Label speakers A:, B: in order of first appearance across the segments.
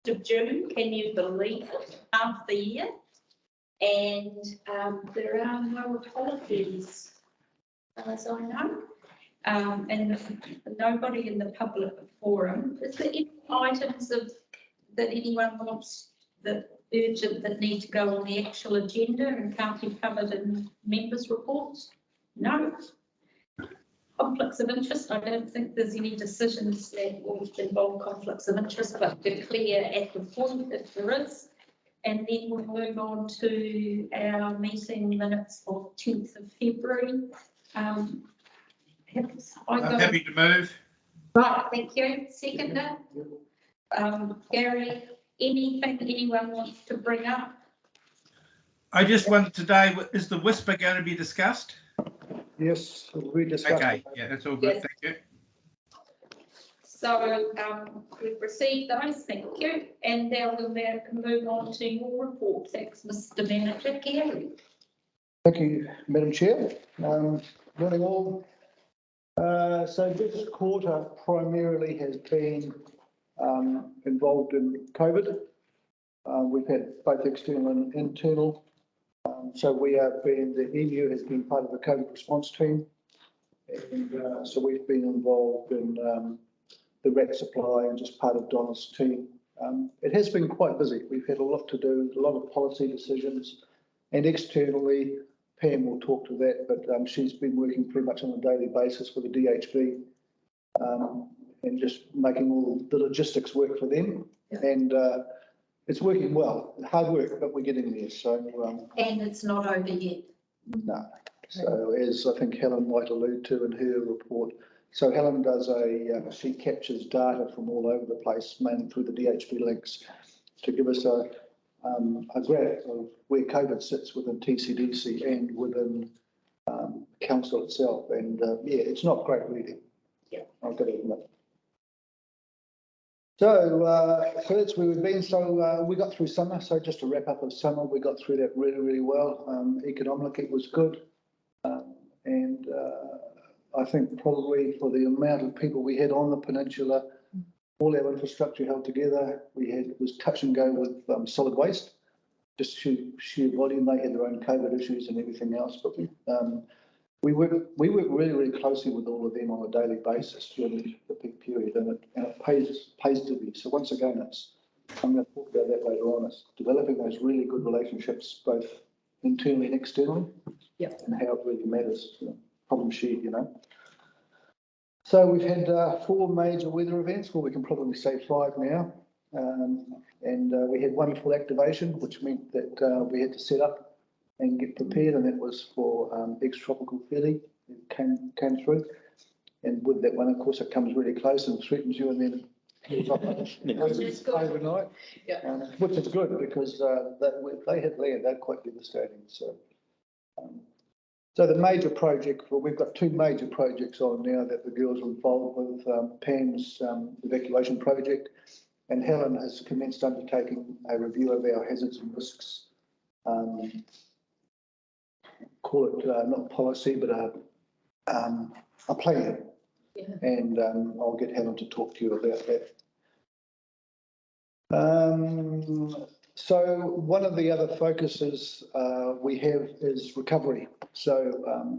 A: of June. Can you believe it? Half the year. And there are no apologies, as I know. And nobody in the public forum. Is there any items that anyone wants urgent that need to go on the actual agenda and can't be covered in members' reports? No. Conflicts of interest, I don't think there's any decisions that will involve conflicts of interest, but declare at the point if there is. And then we'll move on to our meeting minutes of 10th of February. I'm
B: happy to move.
A: Right, thank you. Seconder. Gary, anything anyone wants to bring up?
B: I just wondered today, is the whisper going to be discussed?
C: Yes, we discussed.
B: Okay, yeah, that's all good.
A: Yes.
B: Thank you.
A: So we've received those, thank you. And now we'll move on to your report. Thanks, Mr. Manager. Gary.
C: Thank you, Madam Chair. Morning all. So this quarter primarily has been involved in COVID. We've had both external and internal. So we have been, the EU has been part of the COVID response team. And so we've been involved in the rat supply and just part of Donna's team. It has been quite busy. We've had a lot to do, a lot of policy decisions, and externally, Pam will talk to that, but she's been working pretty much on a daily basis with the DHB and just making all the logistics work for them. Yeah. And it's working well. Hard work, but we're getting there. So
A: and it's not over yet.
C: No. So as I think Helen might allude to in her report, so Helen does she captures data from all over the place, mainly through the DHB links, to give us a graph of where COVID sits within TCDC and within council itself. And yeah, it's not great reading.
A: Yeah,
C: I've got to admit. So that's where we've been. So we got through summer. So just to wrap up of summer, we got through that really, really well. Economically, it was good. And I think probably for the amount of people we had on the peninsula, all our infrastructure held together. It was touch and go with solid waste, just sheer volume. They had their own COVID issues and everything else, but we work really, really closely with all of them on a daily basis during the peak period, and it pays to be. So once again, I'm going to talk about that later on. It's developing those really good relationships, both internally and externally, yep, and how it really matters. Problem shared, So we've had 4 major weather events. Well, we can probably say 5 now. And we had one full activation, which meant that we had to set up and get prepared, and that was for ex-tropical Feli. It came through. And with that one, of course, it comes really close and threatens you, and then overnight, yeah. Which is good because if they hit land, they're quite devastating. So the major project, well, we've got 2 major projects on now that the girls are involved with. Pam's evacuation project, and Helen has commenced undertaking a review of our hazards and risks. Call it not policy, but a plan. Yeah. And I'll get Helen to talk to you about that. So one of the other focuses we have is recovery. So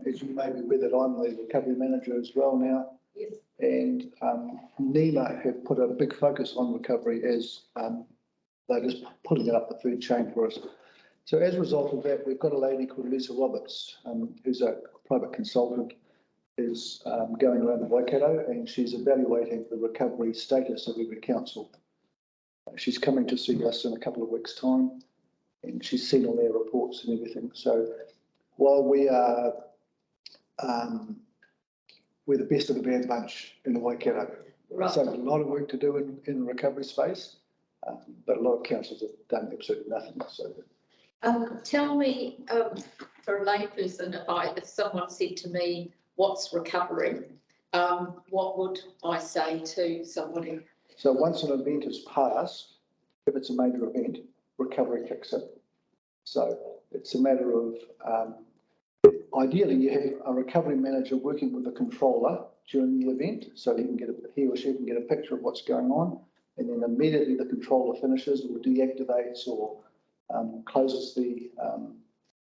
C: as you may be aware that I'm the recovery manager as well now. Yes. And NEMA have put a big focus on recovery as they're just putting it up the food chain for us. So as a result of that, we've got a lady called Lisa Roberts, who's a private consultant, is going around the Waikato, and she's evaluating the recovery status of every council. She's coming to see us in a couple of weeks' time, and she's seen all our reports and everything. So while we are, we're the best of the bad bunch in the Waikato. Right. So there's a lot of work to do in the recovery space, but a lot of councils have done absolutely nothing. So,
A: tell me, for a layperson, if someone said to me, "What's recovery?" What would I say to somebody?
C: So once an event is passed, if it's a major event, recovery kicks in. So it's a matter of, ideally you have a recovery manager working with the controller during the event, so he or she can get a picture of what's going on. and then immediately the controller finishes or deactivates or closes the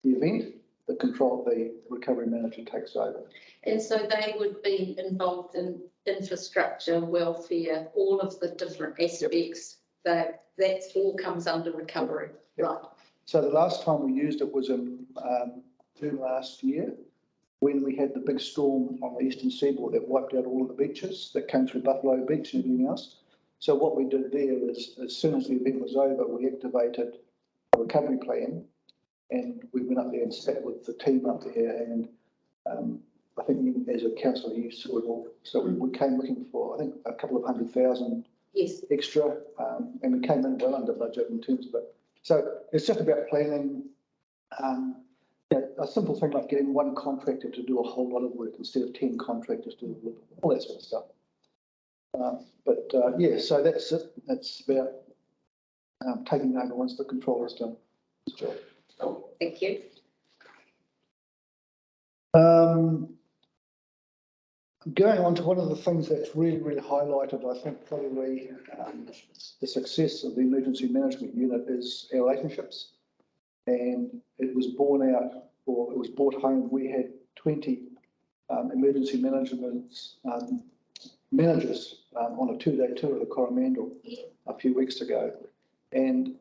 C: event, the recovery manager takes over.
D: And so they would be involved in infrastructure, welfare, all of the different aspects. That all comes under recovery, right?
C: So the last time we used it was in June last year, when we had the big storm on the eastern seaboard that wiped out all of the beaches that came through Buffalo Beach and everything else. So what we did there is, as soon as the event was over, we activated a recovery plan, and we went up there and sat with the team up there, and I think you, as a councillor, you saw it all. So we came looking for, I think, a couple of 100,000
D: Yes.
C: extra, and we came in well under budget in terms of it. So it's just about planning. A simple thing like getting one contractor to do a whole lot of work instead of 10 contractors to do all that sort of stuff. Yeah, so that's it. It's about taking over once the controller's done his job.
D: Oh, thank you.
C: Going on to one of the things that's really, really highlighted, I think, probably the success of the emergency management unit is our relationships. And it was borne out, or it was brought home. We had 20 emergency management managers on a 2-day tour of the Coromandel a few weeks ago. And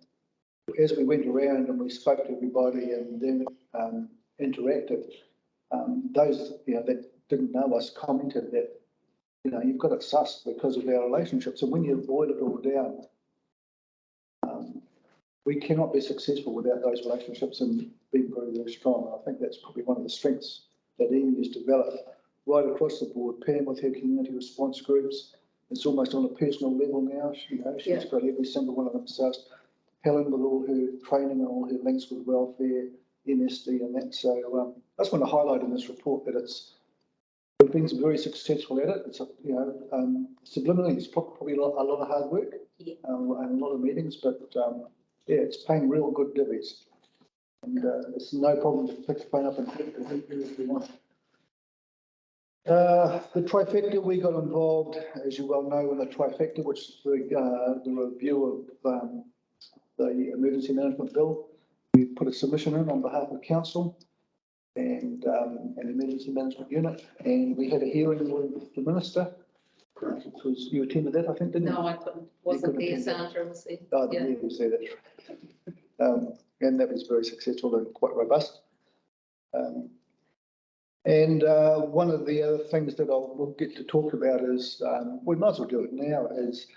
C: as we went around and we spoke to everybody and then interacted, those that didn't know us commented that you've got it sussed because of our relationships. And when you boil it all down, we cannot be successful without those relationships and being very, very strong. I think that's probably one of the strengths that EMU's developed right across the board. Pam with her community response groups, it's almost on a personal level now. She's got every single one of them sussed. Helen with all her training and all her links with welfare, MSD and that. So I just want to highlight in this report that we've been very successful at it. It's subliminally, it's probably a lot of hard work and a lot of meetings, but yeah, it's paying real good dividends. And it's no problem to pick the phone up and hit if you want. The trifecta, we got involved, as you well know, in the trifecta, which is the review of the emergency management bill. We put a submission in on behalf of council and an emergency management unit, and we had a hearing with the minister. Because you attended that, I think, didn't you?
D: No, I couldn't. Wasn't there, Sandra was there?
C: Oh, yeah, you say that's right. And that was very successful and quite robust. And one of the other things that we'll get to talk about is, we might as well do it now, is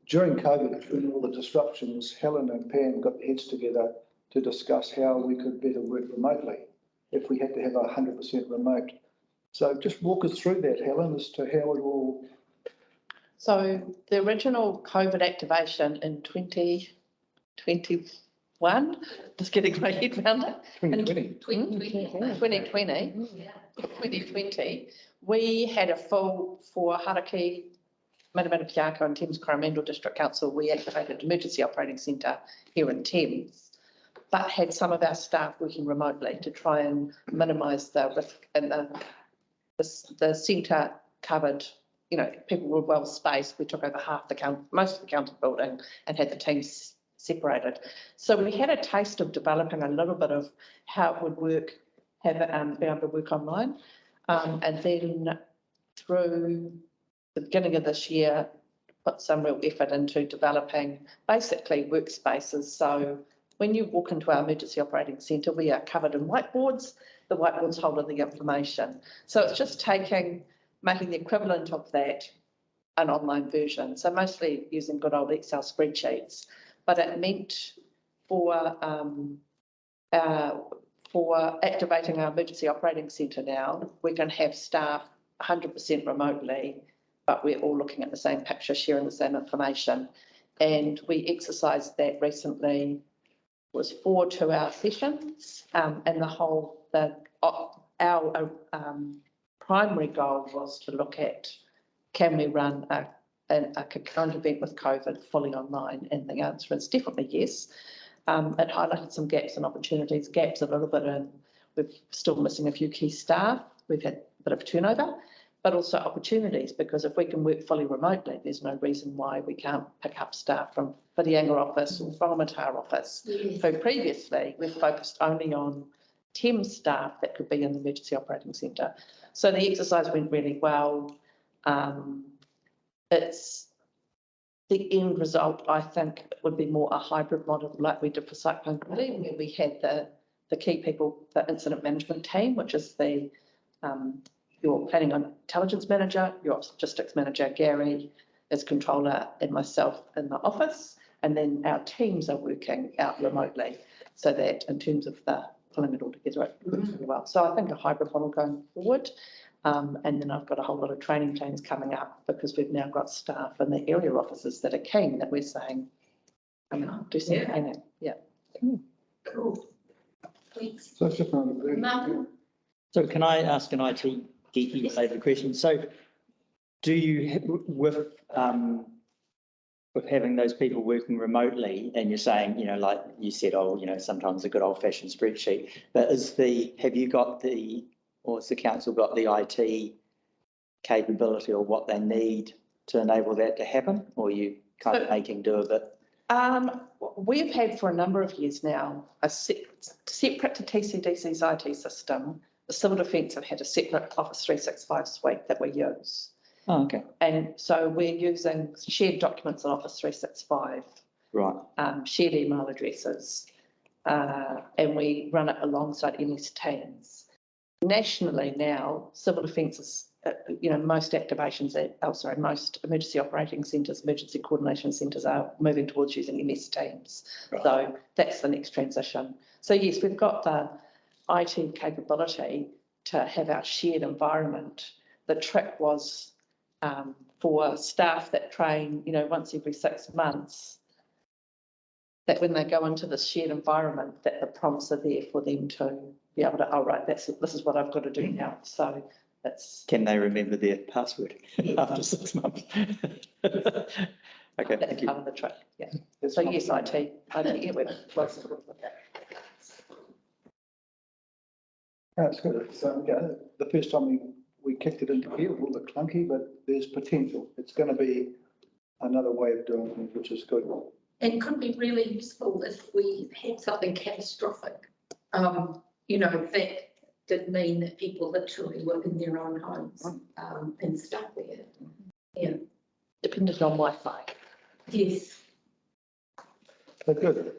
C: during COVID, between all the disruptions, Helen and Pam got their heads together to discuss how we could better work remotely if we had to have 100% remote. So just walk us through that, Helen, as to how it all.
E: So the original COVID activation in 2021, just getting my head around it.
C: 2020.
E: 2020, we had a full, for Haraki, Miramata Piako and Thames Coromandel District Council, we activated Emergency Operating Centre here in Thames, but had some of our staff working remotely to try and minimise the risk. And the centre covered, people were well spaced. We took over most of the county building and had the teams separated. So we had a taste of developing a little bit of how it would work, be able to work online. And then through the beginning of this year, put some real effort into developing basically workspaces. So when you walk into our emergency operating centre, we are covered in whiteboards. The whiteboards hold the information. So it's just making the equivalent of that an online version. So mostly using good old Excel spreadsheets, but it meant for activating our emergency operating centre now, we can have staff 100% remotely, but we're all looking at the same picture, sharing the same information. And we exercised that recently. It was 4 2-hour sessions, and our primary goal was to look at, can we run a concurrent event with COVID fully online? And the answer is definitely yes. It highlighted some gaps and opportunities, gaps a little bit in, we're still missing a few key staff. We've had a bit of turnover, but also opportunities, because if we can work fully remotely, there's no reason why we can't pick up staff from Whitianga office or Whangamata office.
D: Yes.
E: So previously, we've focused only on Thames staff that could be in the emergency operating centre. So the exercise went really well. It's the end result, I think, would be more a hybrid model like we did for Cyclone Billy, where we had the key people, the incident management team, which is the your planning and intelligence manager, your logistics manager, Gary, as controller, and myself in the office. And then our teams are working out remotely, so that in terms of the pulling it all together, it works really well. So I think a hybrid model going forward. And then I've got a whole lot of training plans coming up, because we've now got staff in the area offices that are keen, that we're saying, do some training. Yeah.
D: Cool. Thanks.
C: So it's just another.
D: Martin?
F: So can I ask an IT geeky related question? So do you, with having those people working remotely, and you're saying, you know, like you said, oh, you know, sometimes a good old fashioned spreadsheet, but have you got or has the council got the IT capability or what they need to enable that to happen? Or are you kind of making do of it?
E: We've had for a number of years now a separate to TCDC's IT system. The Civil Defence have had a separate Office 365 suite that we use.
F: Oh, okay.
E: And so we're using shared documents in Office 365,
F: Right.
E: shared email addresses, and we run it alongside MS Teams. Nationally now, Civil Defence is, most activations, most emergency operating centres, emergency coordination centres are moving towards using MS Teams.
F: Right.
E: So that's the next transition. So yes, we've got the IT capability to have our shared environment. The trick was for staff that train, once every 6 months, that when they go into this shared environment, that the prompts are there for them to be able to, oh, right, this is what I've got to do now. So that's...
F: Can they remember their password after 6 months? Okay,
E: That's
F: thank you.
E: part of the trick, yeah. So yes, IT, yeah, we're close with that.
C: That's good. So, the first time we kicked it into gear, it was a little bit clunky, but there's potential. It's going to be another way of doing things, which is good.
D: And could be really useful if we had something catastrophic. That did mean that people literally were in their own homes and stuck there. Yeah.
E: Dependent on Wi-Fi.
D: Yes.
C: So good.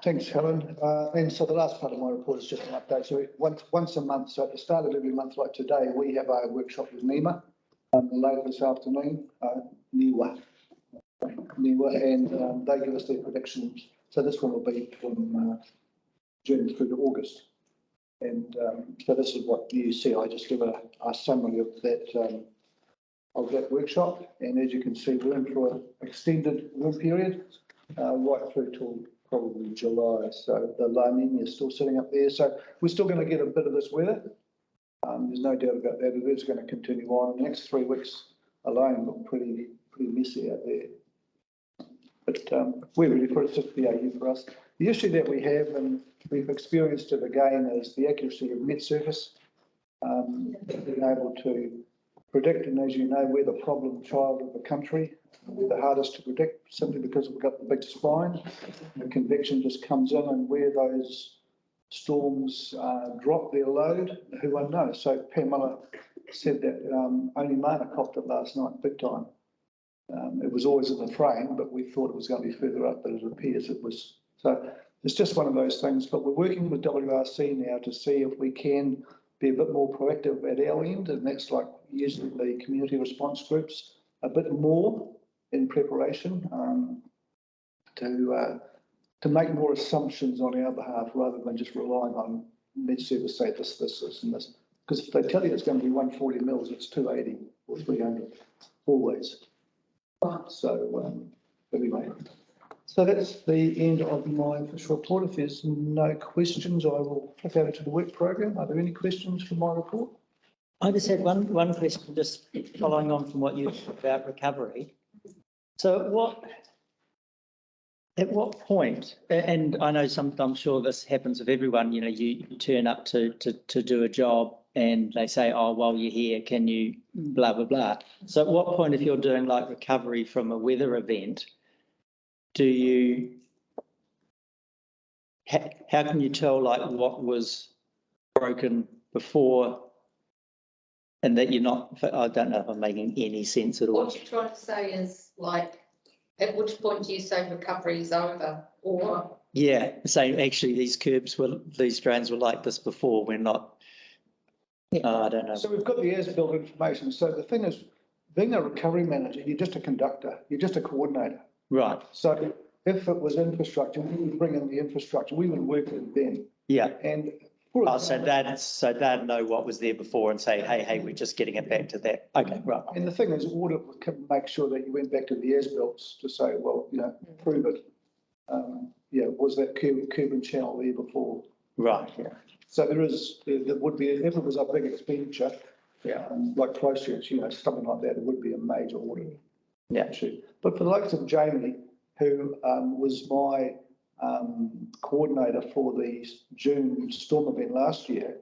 C: Thanks, Helen. And so the last part of my report is just an update. So once a month, so at the start of every month like today, we have our workshop with NEMA later this afternoon, NEWA, and they give us their predictions. So this one will be from June through to August. And so this is what you see. I just give a summary of that workshop. And as you can see, we're in for an extended room period right through till probably July. So the La Nina is still sitting up there. So we're still going to get a bit of this weather. There's no doubt about that. It is going to continue on. The next 3 weeks alone look pretty messy out there. But we're ready for it. It's just BAU for us. The issue that we have, and we've experienced it again, is the accuracy of net surface. Being able to predict, and as you know, we're the problem child of the country. We're the hardest to predict simply because we've got the big spine. The convection just comes in, and where those storms drop their load, who won't know? So Pamela said that only Mana copped it last night, big time. It was always in the frame, but we thought it was going to be further up, but it appears it was. So it's just one of those things, but we're working with WRC now to see if we can be a bit more proactive at our end, and that's like using the community response groups a bit more in preparation to make more assumptions on our behalf rather than just relying on net service say this, and this. Because if they tell you it's going to be 140 mils, it's 280 or 300 always. So anyway, so that's the end of my official report. If there's no questions, I will flip over to the work program. Are there any questions for my report?
F: I just had one question, just following on from what you said about recovery. So at what point, and I know I'm sure this happens with everyone, you turn up to do a job and they say, oh, while you're here, can you blah, blah, blah. So at what point, if you're doing like recovery from a weather event, do you, how can you tell like what was broken before and that you're not, I don't know if I'm making any sense at all.
D: What you're trying to say is like, at which point do you say recovery is over, or?
F: Yeah, saying actually these these drains were like this before, we're not, I don't know.
C: So we've got the as-built information. So the thing is, being a recovery manager, you're just a conductor, you're just a coordinator.
F: Right,
C: So if it was infrastructure, we would bring in the infrastructure, we would work with them.
F: yeah.
C: And
F: Oh, so they'd know what was there before and say, hey, we're just getting it back to that. Okay, right.
C: And the thing is, audit can make sure that you went back to the as-built to say, well, prove it. Was that curb and channel there before?
F: Right, yeah.
C: So there would be, if it was a big expenditure, like close church, something like that, it would be a major audit.
F: Yeah.
C: Issue. But for the likes of Jamie, who was my coordinator for the June storm event last year,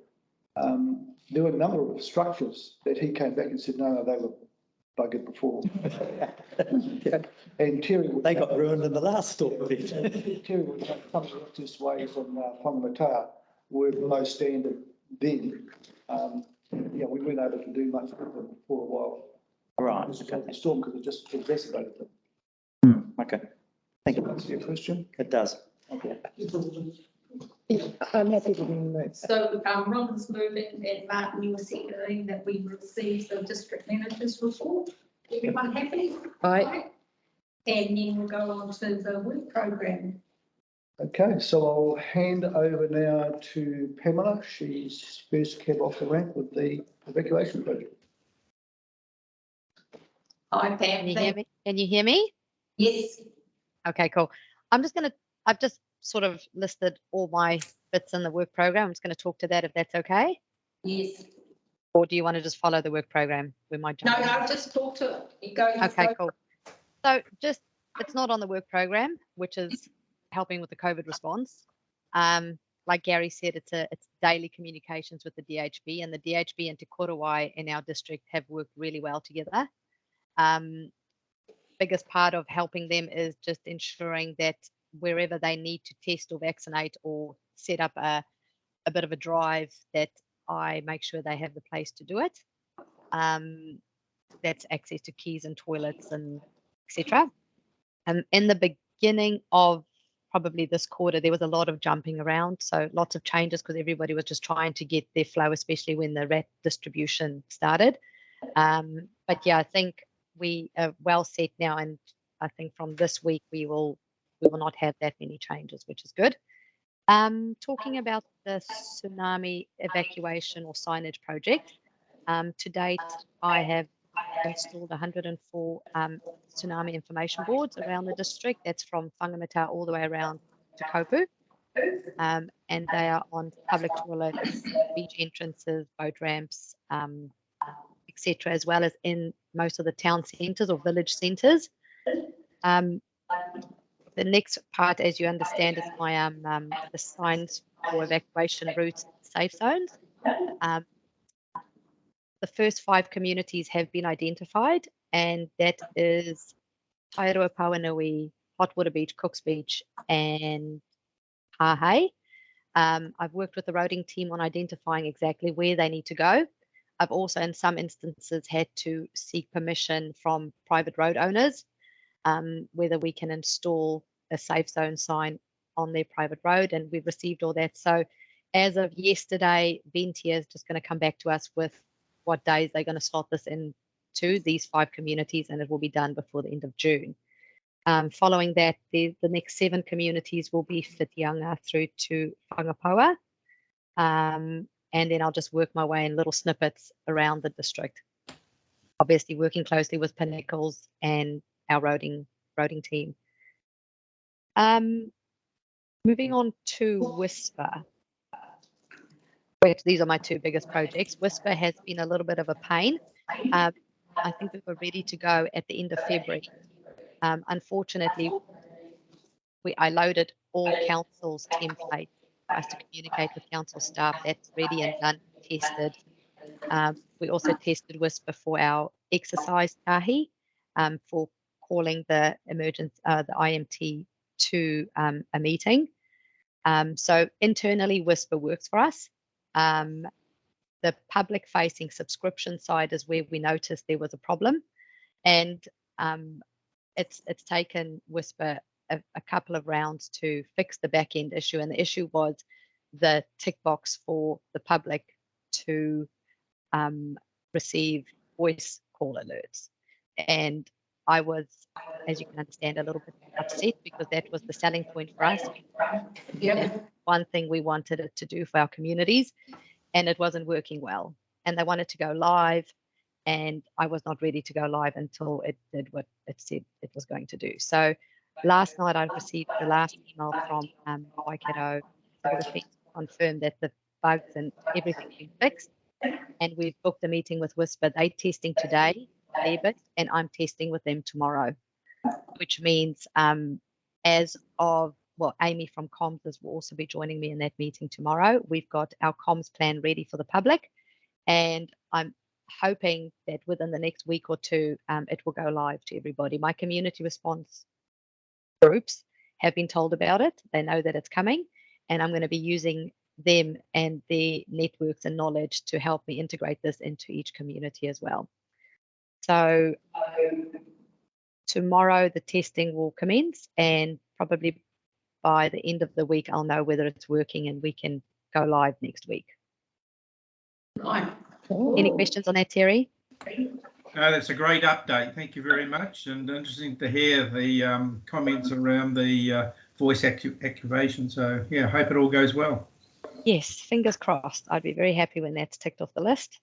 C: there were a number of structures that he came back and said, no, they were buggered before. And Terry would,
F: They got ruined in the last storm event.
C: Terry would say some of the access ways in Whangamata were below standard then. We weren't able to do much with them for a while.
F: Right,
C: Because
F: okay.
C: of the storm, because it just exacerbated them.
F: Okay, thank you.
C: That's your question.
F: It does.
C: Okay.
E: I'm happy to move.
A: So Ron's moving and Martin, you were seconding that we receive the district manager's report. Everyone happy?
E: Aye.
A: And then we'll go on to the work program.
C: Okay, so I'll hand over now to Pamela. She's first cab off the rank with the evacuation project.
A: Hi, Pam.
G: Can you hear me? Can you hear me?
A: Yes.
G: Okay, cool. I've just sort of listed all my bits in the work program. I'm just going to talk to that if that's okay.
A: Yes.
G: Or do you want to just follow the work program? We might jump in.
A: No, just talk to it. You go.
G: Okay, cool. So it's not on the work program, which is helping with the COVID response. Like Gary said, it's daily communications with the DHB, and the DHB and Te Korowai in our district have worked really well together. Biggest part of helping them is just ensuring that wherever they need to test or vaccinate or set up a bit of a drive, that I make sure they have the place to do it. That's access to keys and toilets and etc. In the beginning of probably this quarter, there was a lot of jumping around, so lots of changes because everybody was just trying to get their flow, especially when the rat distribution started. But yeah, I think we are well set now, and I think from this week we will not have that many changes, which is good. Talking about the tsunami evacuation or signage project, to date I have installed 104 tsunami information boards around the district. That's from Whangamata all the way around to Kopu. And they are on public toilets, beach entrances, boat ramps, etc., as well as in most of the town centres or village centres. The next part, as you understand, is my the signs for evacuation routes, safe zones. The first 5 communities have been identified, and that is Tairua, Pauanui, Hot Water Beach, Cooks Beach, and Hahei. I've worked with the roading team on identifying exactly where they need to go. I've also, in some instances, had to seek permission from private road owners, whether we can install a safe zone sign on their private road, and we've received all that. So as of yesterday, Ventia is just going to come back to us with what days they're going to slot this into these 5 communities, and it will be done before the end of June. Following that, the next 7 communities will be Whitianga through to Whangapaua. And then I'll just work my way in little snippets around the district. Obviously working closely with Pinnacles and our roading team. Moving on to Whisper. These are my 2 biggest projects. Whisper has been a little bit of a pain. I think we were ready to go at the end of February. Unfortunately, I loaded all council's templates for us to communicate with council staff. That's ready and done, tested. We also tested Whisper for our exercise tahi, for calling the the IMT to a meeting. So internally, Whisper works for us. The public-facing subscription side is where we noticed there was a problem, and it's taken Whisper a couple of rounds to fix the back-end issue, and the issue was the tick box for the public to receive voice call alerts. And I was, as you can understand, a little bit upset because that was the selling point for us.
D: Yeah.
G: One thing we wanted it to do for our communities, and it wasn't working well. And they wanted to go live, and I was not ready to go live until it did what it said it was going to do. So last night I received the last email from Waikato Civil Defence to confirm that the bugs and everything been fixed. And we've booked a meeting with Whisper. They're testing today, their bit, and I'm testing with them tomorrow, which means as of, well, Amy from Comms will also be joining me in that meeting tomorrow. We've got our comms plan ready for the public, and I'm hoping that within the next week or two, it will go live to everybody. My community response groups have been told about it. They know that it's coming, and I'm going to be using them and their networks and knowledge to help me integrate this into each community as well. So tomorrow the testing will commence, and probably by the end of the week I'll know whether it's working and we can go live next week.
D: Right.
G: Any questions on that, Terry?
B: No, that's a great update. Thank you very much, and interesting to hear the comments around the voice activation. So yeah, hope it all goes well.
G: Yes, fingers crossed. I'd be very happy when that's ticked off the list.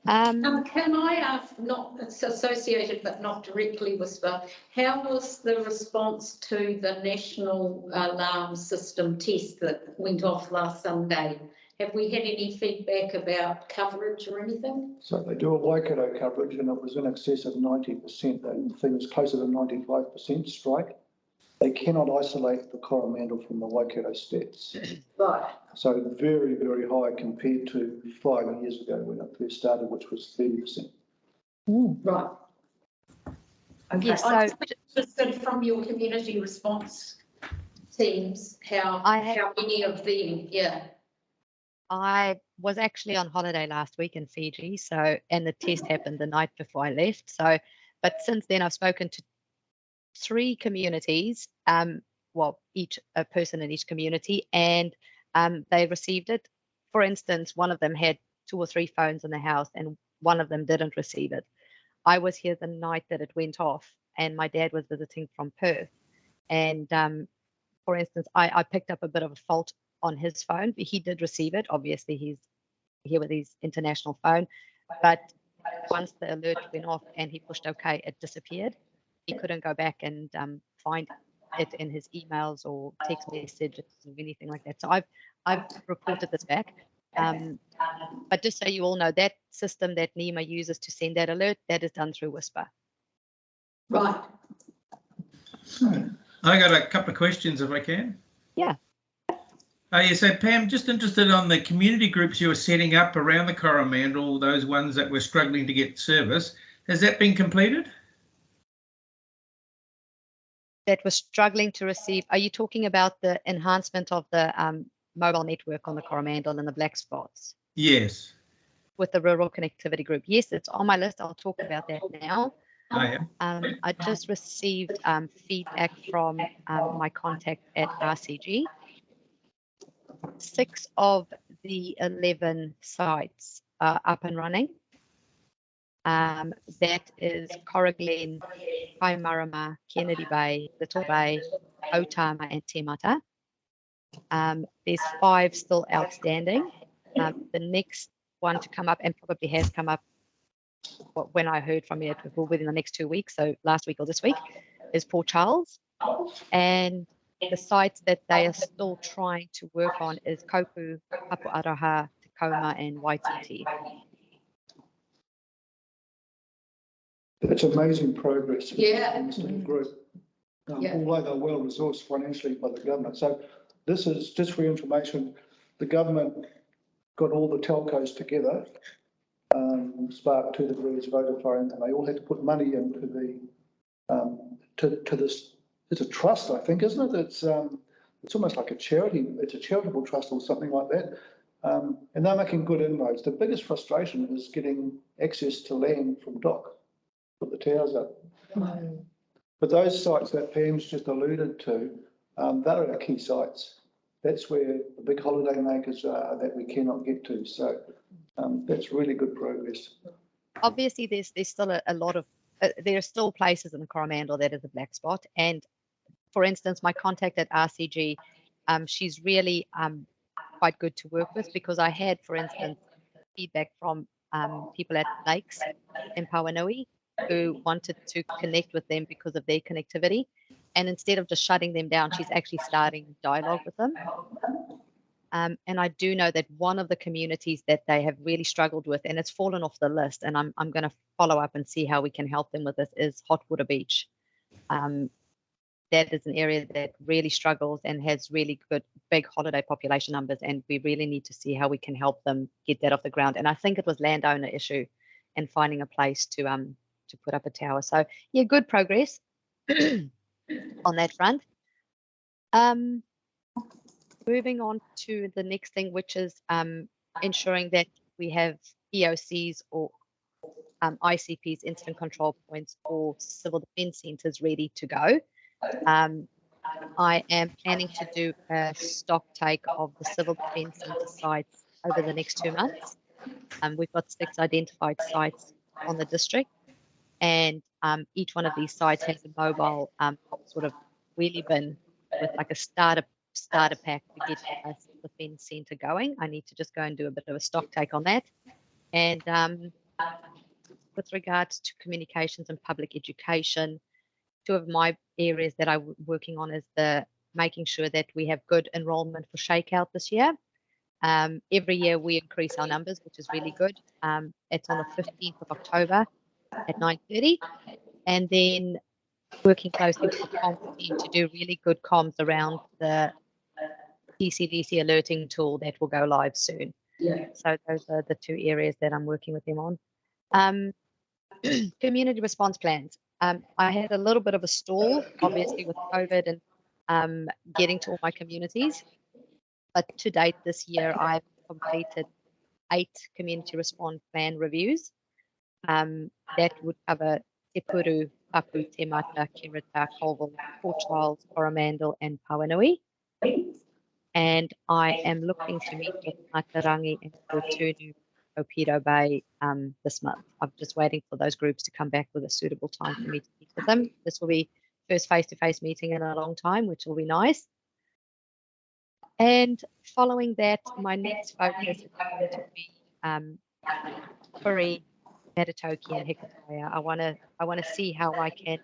D: Can I ask, not it's associated but not directly Whisper, how was the response to the national alarm system test that went off last Sunday? Have we had any feedback about coverage or anything?
C: So they do a Waikato coverage and it was in excess of 90%. I think it was closer to 95% strike. They cannot isolate the Coromandel from the Waikato stats.
D: Right.
C: So very, very high compared to 5 years ago when it first started, which was 30%.
D: Right. Okay.
G: Yes,
D: I'm
G: so
D: interested from your community response teams, how many of them, yeah.
G: I was actually on holiday last week in Fiji, so, and the test happened the night before I left. So, but since then I've spoken to 3 communities, well, a person in each community, and they received it. For instance, one of them had 2 or 3 phones in the house and one of them didn't receive it. I was here the night that it went off, and my dad was visiting from Perth. And for instance, I picked up a bit of a fault on his phone. He did receive it. Obviously, he's here with his international phone. But once the alert went off and he pushed OK, it disappeared. He couldn't go back and find it in his emails or text messages or anything like that. So I've reported this back. But just so you all know, that system that NEMA uses to send that alert, that is done through Whisper.
D: Right.
B: I got a couple of questions if I can.
G: Yeah.
B: Yeah, so Pam, just interested on the community groups you were setting up around the Coromandel, those ones that were struggling to get service. Has that been completed?
G: That was struggling to receive. Are you talking about the enhancement of the mobile network on the Coromandel and the black spots?
B: Yes.
G: With the rural connectivity group? Yes, it's on my list. I'll talk about that now.
B: Oh, yeah.
G: I just received feedback from my contact at RCG. 6 of the 11 sites are up and running. That is Corriglen, Kaimārama, Kennedy Bay, Little Bay, Otama, and Te Mata. There's 5 still outstanding. The next one to come up, and probably has come up when I heard from it within the next 2 weeks, so last week or this week, is Port Charles. And the sites that they are still trying to work on is Kopu, Papuaroha, Tacoma, and Waititi.
C: That's amazing progress.
D: Yeah.
C: In this little group.
D: Yeah.
C: Although they're well resourced financially by the government. So this is just for information. The government got all the telcos together Spark 2 degrees voted for, and they all had to put money into the to this. It's a trust, I think, isn't it? It's almost like a charity. It's a charitable trust or something like that. And they're making good inroads. The biggest frustration is getting access to land from DOC, put the towers up. But those sites that Pam's just alluded to, they're our key sites. That's where the big holiday makers are that we cannot get to. So that's really good progress.
G: Obviously, there's still a lot of, there are still places in Coromandel that is a black spot. And for instance, my contact at RCG, she's really quite good to work with, because I had, for instance, feedback from people at Lakes in Pauanui who wanted to connect with them because of their connectivity. And instead of just shutting them down, she's actually starting dialogue with them. And I do know that one of the communities that they have really struggled with, and it's fallen off the list, and I'm going to follow up and see how we can help them with this, is Hot Water Beach. That is an area that really struggles and has really good big holiday population numbers, and we really need to see how we can help them get that off the ground. And I think it was landowner issue and finding a place to put up a tower. So yeah, good progress on that front. Moving on to the next thing, which is ensuring that we have EOCs or ICPs, incident control points, or civil defence centres ready to go. I am planning to do a stock take of the civil defence centre sites over the next 2 months. We've got 6 identified sites on the district, and each one of these sites has a mobile sort of wheelie bin with like a starter pack to get a defence centre going. I need to just go and do a bit of a stock take on that. And with regards to communications and public education, 2 of my areas that I'm working on is the making sure that we have good enrolment for Shakeout this year. Every year we increase our numbers, which is really good. It's on the 15th of October at 9:30, and then working closely with the comms team to do really good comms around the DCDC alerting tool that will go live soon.
D: Yeah.
G: So those are the 2 areas that I'm working with them on. Community response plans. I had a little bit of a stall, obviously, with COVID and getting to all my communities. But to date this year, I've completed 8 community response plan reviews. That would cover Te Puru, Papu, Te Mata, Kirita, Colville, Port Charles, Coromandel, and Pauanui. And I am looking to meet with Matarangi and Kotunu, Opido Bay this month. I'm just waiting for those groups to come back with a suitable time for me to meet with them. This will be first face-to-face meeting in a long time, which will be nice. And following that, my next focus is going to be Kuri, Matatoki, and Hikapaya. I want to see how I can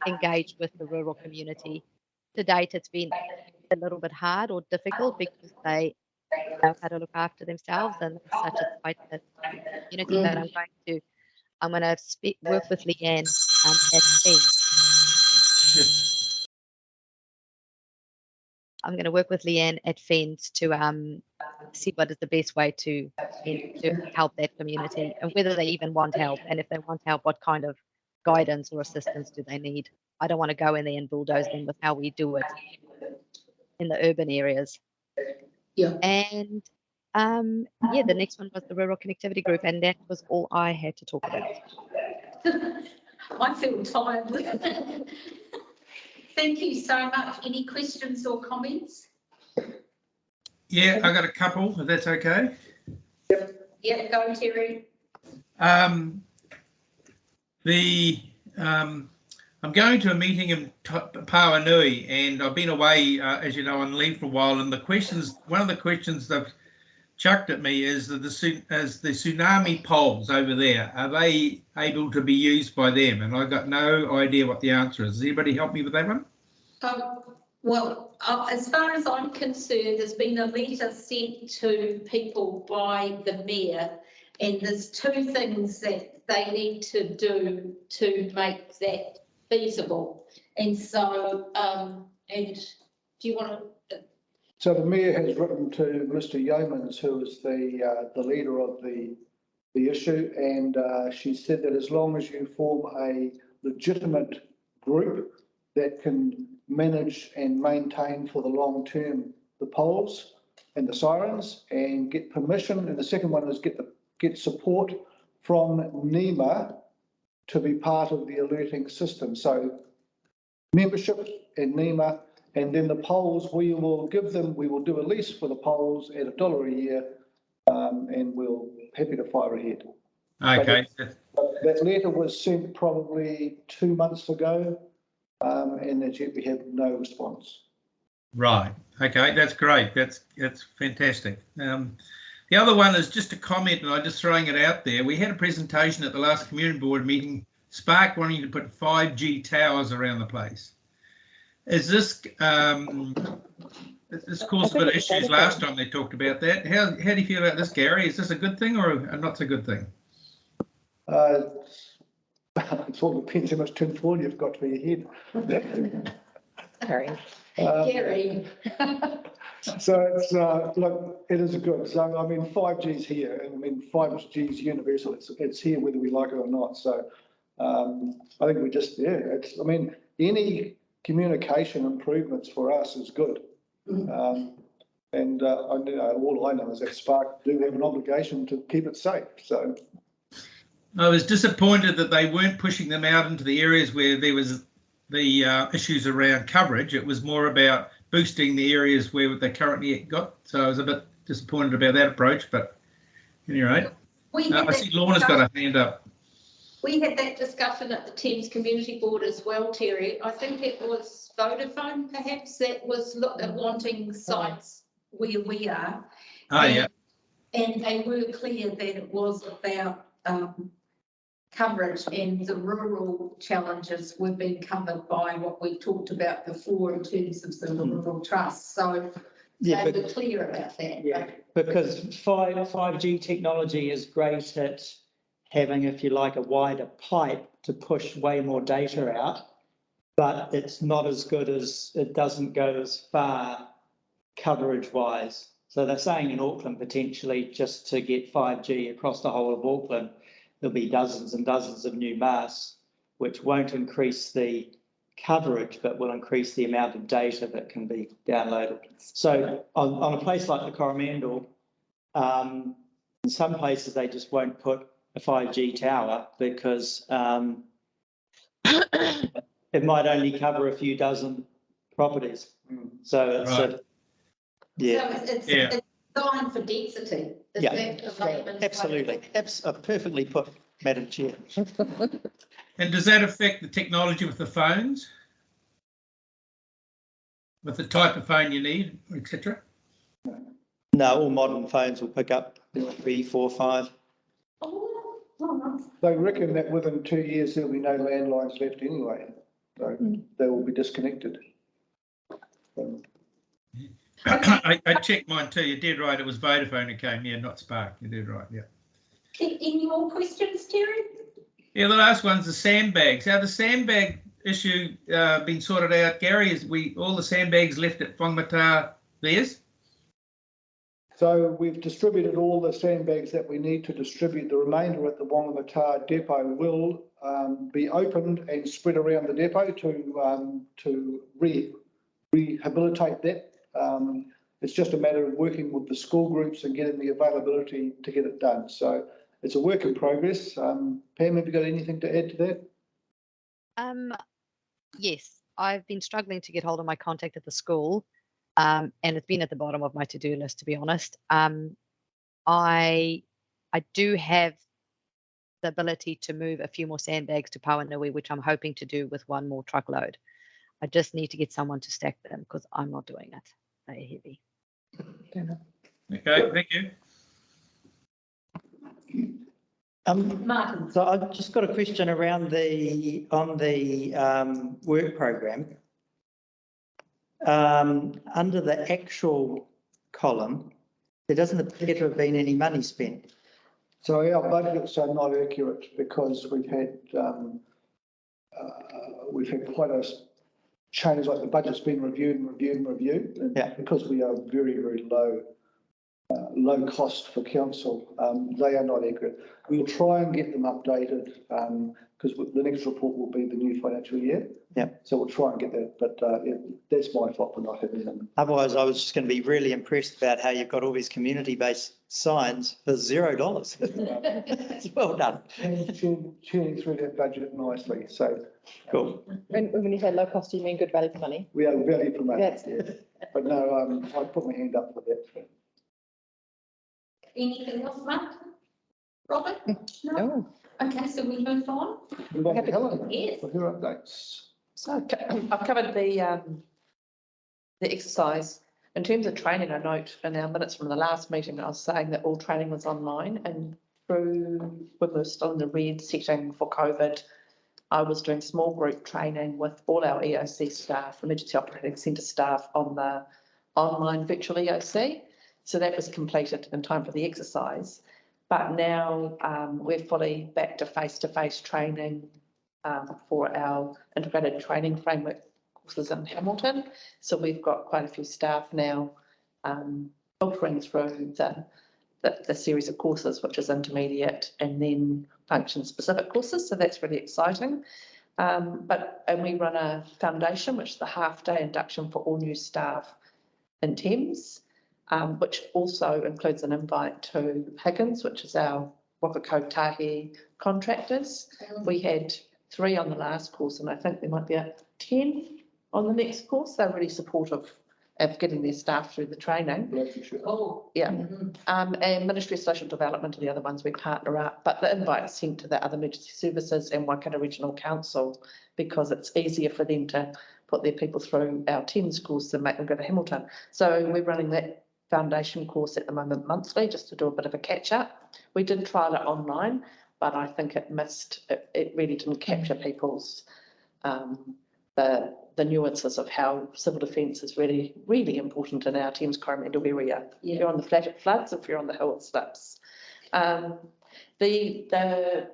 G: engage with the rural community. To date, it's been a little bit hard or difficult because they know how to look after themselves, and it's such a tight community. But I'm going to work with Leanne at FENS. I'm going to work with Leanne at FENS to see what is the best way to help that community, and whether they even want help, and if they want help, what kind of guidance or assistance do they need. I don't want to go in there and bulldoze them with how we do it in the urban areas.
D: Yeah.
G: And yeah, the next one was the rural connectivity group, and that was all I had to talk about.
D: I feel tired. Thank you so much. Any questions or comments?
B: Yeah, I got a couple, if that's okay.
D: Yeah, go Terry.
B: I'm going to a meeting in Pauanui, and I've been away, as you know, on leave for a while. And one of the questions they've chucked at me is that the tsunami poles over there, are they able to be used by them? And I've got no idea what the answer is. Does anybody help me with that one?
D: Well, as far as I'm concerned, there's been a letter sent to people by the mayor, and there's 2 things that they need to do to make that feasible. And so, and do you want to?
C: So the mayor has written to Mr. Yeomans, who is the leader of the the issue, and she said that as long as you form a legitimate group that can manage and maintain for the long term the poles and the sirens and get permission, and the second one is get support from NEMA to be part of the alerting system. So membership in NEMA, and then the poles, we will do a lease for the poles at $1 a year, and we'll happy to fire ahead.
B: Okay.
C: That letter was sent probably 2 months ago, and as yet we have no response.
B: Right. Okay, that's great. That's fantastic. The other one is just a comment, and I'm just throwing it out there. We had a presentation at the last community board meeting, Spark wanting to put 5G towers around the place. Is this this caused a bit of issues last time they talked about that? How do you feel about this, Gary? Is this a good thing or a not so good thing?
C: It all depends how much tinfoil you've got for your head.
E: Gary.
D: Gary.
C: So it's, look, it is good. So, I mean, 5G's here, and I mean, 5G's universal. It's here whether we like it or not. So I think we just, I mean, any communication improvements for us is good. And all I know is that Spark do have an obligation to keep it safe. So
B: I was disappointed that they weren't pushing them out into the areas where there was the issues around coverage. It was more about boosting the areas where they currently got. So I was a bit disappointed about that approach, but anyway, I see Lorna's got a hand up.
D: We had that discussion at the Thames Community Board as well, Terry. I think it was Vodafone perhaps that was wanting sites where we are.
B: Oh, yeah.
D: And they were clear that it was about coverage, and the rural challenges were being covered by what we talked about before in terms of the rural trust. So they were clear about that.
F: Yeah, because 5G technology is great at having, if you like, a wider pipe to push way more data out, but it's not as good as, it doesn't go as far coverage wise. So they're saying in Auckland, potentially just to get 5G across the whole of Auckland, there'll be dozens and dozens of new masts, which won't increase the coverage, but will increase the amount of data that can be downloaded. So on a place like the Coromandel, in some places they just won't put a 5G tower because it might only cover a few dozen properties. So it's
B: Right.
D: So it's designed for density. Is that the layman's
F: absolutely. Perfectly put, Madam Chair.
B: And does that affect the technology with the phones? With the type of phone you need, etc.?
F: No, all modern phones will pick up 3, 4, 5.
C: they reckon that within 2 years there'll be no landlines left anyway. So they will be disconnected.
B: I checked mine too. You did right. It was Vodafone who came. Yeah, not Spark. You did right. Yeah.
D: Any more questions, Terry?
B: Yeah, the last one's the sandbags. How the sandbag issue been sorted out, Gary? Is all the sandbags left at Whangamata theirs?
C: So we've distributed all the sandbags that we need to distribute. The remainder at the Whangamata depot will be opened and spread around the depot to rehabilitate that. It's just a matter of working with the school groups and getting the availability to get it done. So it's a work in progress. Pam, have you got anything to add to that?
G: Yes, I've been struggling to get hold of my contact at the school, and it's been at the bottom of my to-do list, to be honest. I do have the ability to move a few more sandbags to Pauanui, which I'm hoping to do with one more truckload. I just need to get someone to stack them because I'm not doing it. They're heavy.
B: Okay, thank you.
D: Martin.
F: So I've just got a question around on the work program. Under the actual column, there doesn't appear to have been any money spent.
C: So our budgets are not accurate because we've had quite a change, like the budget's been reviewed.
F: Yeah.
C: Because we are very, very low low cost for council. They are not accurate. We'll try and get them updated because the next report will be the new financial year.
F: Yep.
C: So we'll try and get that, but that's my fault for not having them.
F: Otherwise, I was just going to be really impressed about how you've got all these community-based signs for $0. It's well done.
C: Tuning through that budget nicely. So
F: Cool.
H: When you say low cost, do you mean good value for money?
C: we are value for money.
H: Yes.
C: Yeah. But no, I put my hand up for that.
D: Anything else, Mark? Robert?
H: No.
D: Okay, so we move on.
C: Move on to Helen
D: Yes.
C: for her updates.
E: So I've covered the exercise. In terms of training, I note in our minutes from the last meeting, I was saying that all training was online, and through when we were still in the red setting for COVID, I was doing small group training with all our EOC staff, Emergency Operating Centre staff, on the online virtual EOC. So that was completed in time for the exercise. But now we're fully back to face-to-face training for our integrated training framework courses in Hamilton. So we've got quite a few staff now filtering through the series of courses, which is intermediate and then function-specific courses. So that's really exciting. And we run a foundation, which is the half-day induction for all new staff in Thames, which also includes an invite to Higgins, which is our Waka Kotahi contractors. We had 3 on the last course, and I think there might be 10 on the next course. They're really supportive of getting their staff through the training.
D: Oh.
E: Yeah. And Ministry of Social Development are the other ones we partner up, but the invite is sent to the other emergency services and Waikato Regional Council because it's easier for them to put their people through our Thames course than make them go to Hamilton. So we're running that foundation course at the moment monthly, just to do a bit of a catch up. We did trial it online, but I think it really didn't capture people's the nuances of how civil defence is really, really important in our Thames Coromandel area.
D: Yeah.
E: If you're on the flat, it floods. If you're on the hill, it slips. The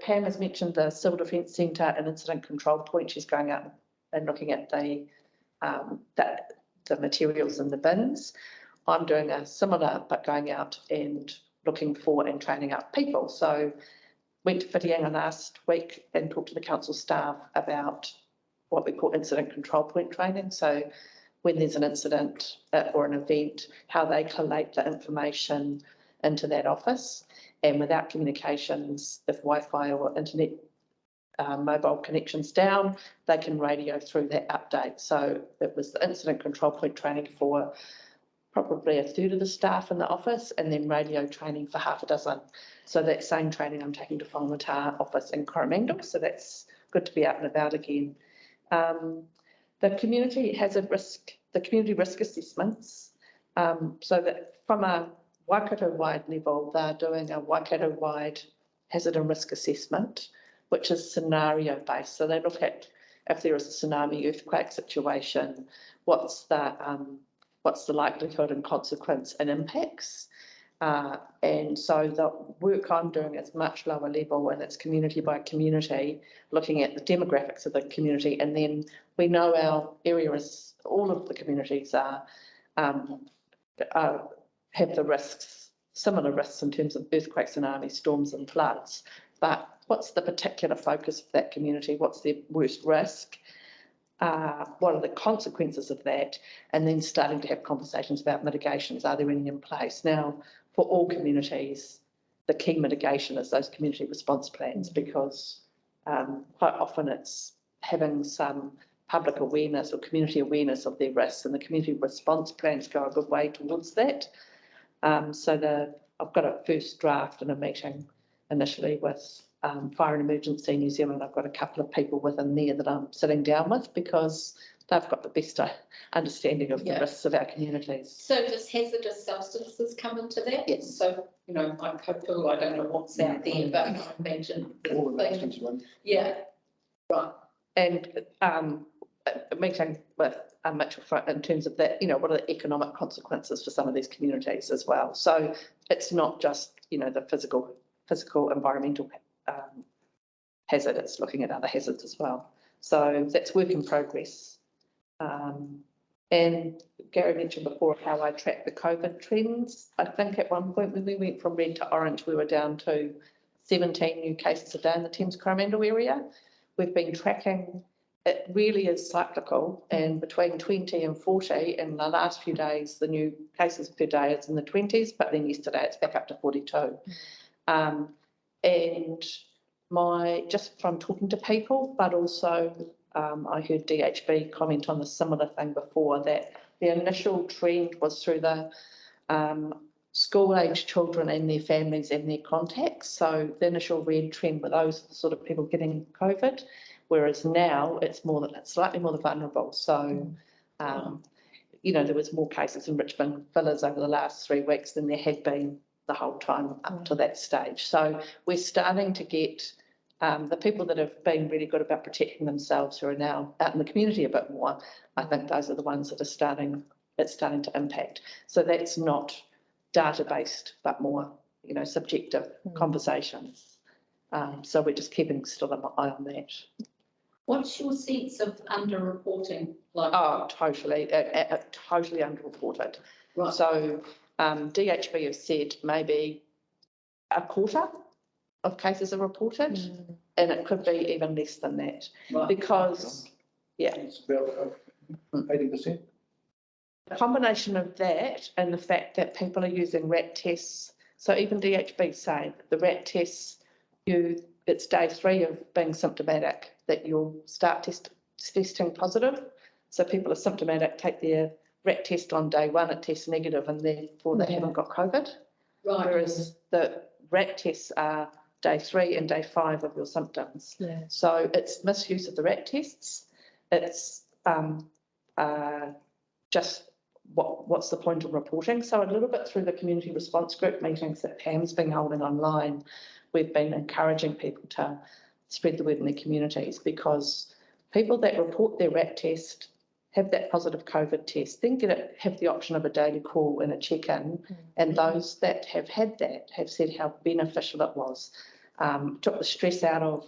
E: Pam has mentioned the Civil Defence Centre and Incident Control Point. She's going out and looking at the materials in the bins. I'm doing a similar, but going out and looking for and training up people. So went to Whitianga last week and talked to the council staff about what we call incident control point training. So when there's an incident or an event, how they collate the information into that office. And without communications, if Wi-Fi or internet mobile connections down, they can radio through that update. So it was the incident control point training for probably a third of the staff in the office, and then radio training for half a dozen. So that same training I'm taking to Whangamata office in Coromandel. So that's good to be out and about again. The community has a risk, the community risk assessments. So that from a Waikato-wide level, they're doing a Waikato-wide hazard and risk assessment, which is scenario-based. So they look at if there is a tsunami earthquake situation, what's the likelihood and consequence and impacts. And so the work I'm doing is much lower level, and it's community by community, looking at the demographics of the community. And then we know our area is, all of the communities are have the risks, similar risks in terms of earthquake, tsunamis, storms and floods. But what's the particular focus of that community? What's their worst risk? What are the consequences of that? And then starting to have conversations about mitigations. Are there any in place? Now, for all communities, the key mitigation is those community response plans, because quite often it's having some public awareness or community awareness of their risks, and the community response plans go a good way towards that. So I've got a first draft in a meeting initially with Fire and Emergency New Zealand. I've got a couple of people within there that I'm sitting down with because they've got the best understanding of the risks of our communities.
D: So does hazardous substances come into that?
E: Yes.
D: So, like Kopu, I don't know what's out there, but I imagine.
C: All of those ones.
D: Yeah, right.
E: And a meeting with Mitchell Front in terms of that, what are the economic consequences for some of these communities as well. So it's not just, the physical environmental hazard, it's looking at other hazards as well. So that's work in progress. And Gary mentioned before how I track the COVID trends. I think at one point when we went from red to orange, we were down to 17 new cases a day in the Thames Coromandel area. We've been tracking, it really is cyclical, and between 20 and 40 in the last few days, the new cases per day is in the 20s, but then yesterday it's back up to 42. And just from talking to people, but also I heard DHB comment on the similar thing before, that the initial trend was through the school-age children and their families and their contacts. So the initial red trend were those sort of people getting COVID, whereas now it's slightly more the vulnerable. So, there was more cases in Richmond Villas over the last 3 weeks than there had been the whole time up to that stage. So we're starting to get the people that have been really good about protecting themselves, who are now out in the community a bit more. I think those are the ones that it's starting to impact. So that's not data-based, but more, subjective conversations. So we're just keeping still an eye on that.
D: What's your sense of underreporting?
E: Oh, totally, totally underreported.
D: Right.
E: So DHB have said maybe a quarter of cases are reported, and it could be even less than that,
D: Right.
E: because,
C: It's about 80%.
E: a combination of that and the fact that people are using RAT tests. So even DHB say that the RAT tests, it's day 3 of being symptomatic that you'll start testing positive. So people are symptomatic, take their RAT test on day 1, it tests negative, and therefore they haven't got COVID.
D: Right.
E: Whereas the RAT tests are day 3 and day 5 of your symptoms.
H: Yeah.
E: So it's misuse of the RAT tests. It's just what's the point of reporting? So a little bit through the community response group meetings that Pam's been holding online, we've been encouraging people to spread the word in their communities, because people that report their RAT test, have that positive COVID test, then have the option of a daily call and a check-in. And those that have had that have said how beneficial it was. Took the stress out of,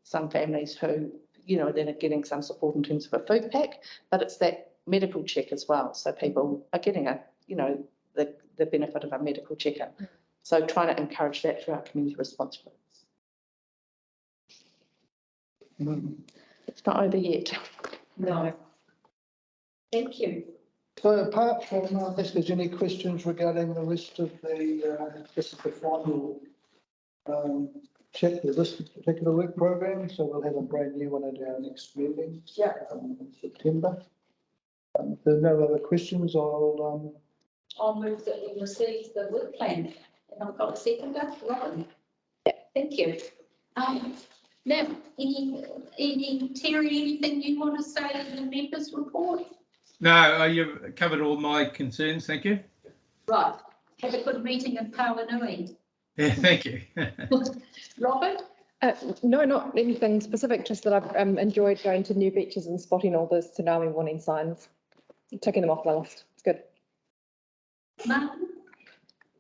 E: some families who, then are getting some support in terms of a food pack, but it's that medical check as well. So people are getting the benefit of a medical check-in. So trying to encourage that through our community response groups. It's not over yet.
D: No. Thank you.
C: So apart from, unless there's any questions regarding the rest of this is the final check of this particular work program, so we'll have a brand new one at our next meeting in September. If there are no other questions, I'll
D: move that we receive the work plan, and I've got a seconder, Robin. Yeah. Thank you. Now, Terry, anything you want to say in the members' report?
B: No, you've covered all my concerns. Thank you.
D: Right. Have a good meeting in Pauanui.
B: Yeah, thank you.
D: Robert?
H: No, not anything specific, just that I've enjoyed going to new beaches and spotting all the tsunami warning signs, ticking them off the list. It's good.
D: Martin?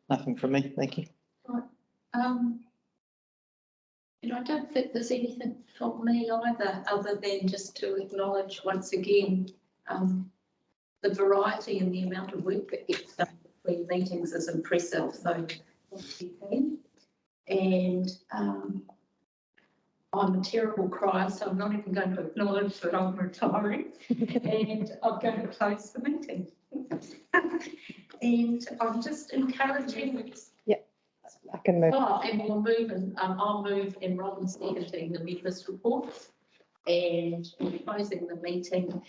F: Nothing from me, thank you.
D: Right. I don't think there's anything from me either, other than just to acknowledge once again the variety and the amount of work that gets done between meetings is impressive. So thank you, Pam. And I'm a terrible crier, so I'm not even going to acknowledge that I'm retiring, and I'm going to close the meeting. And I'm just encouraging.
H: I can move.
D: Oh, and we'll move, and I'll move, and Robin's editing the members' report, and we're closing the meeting.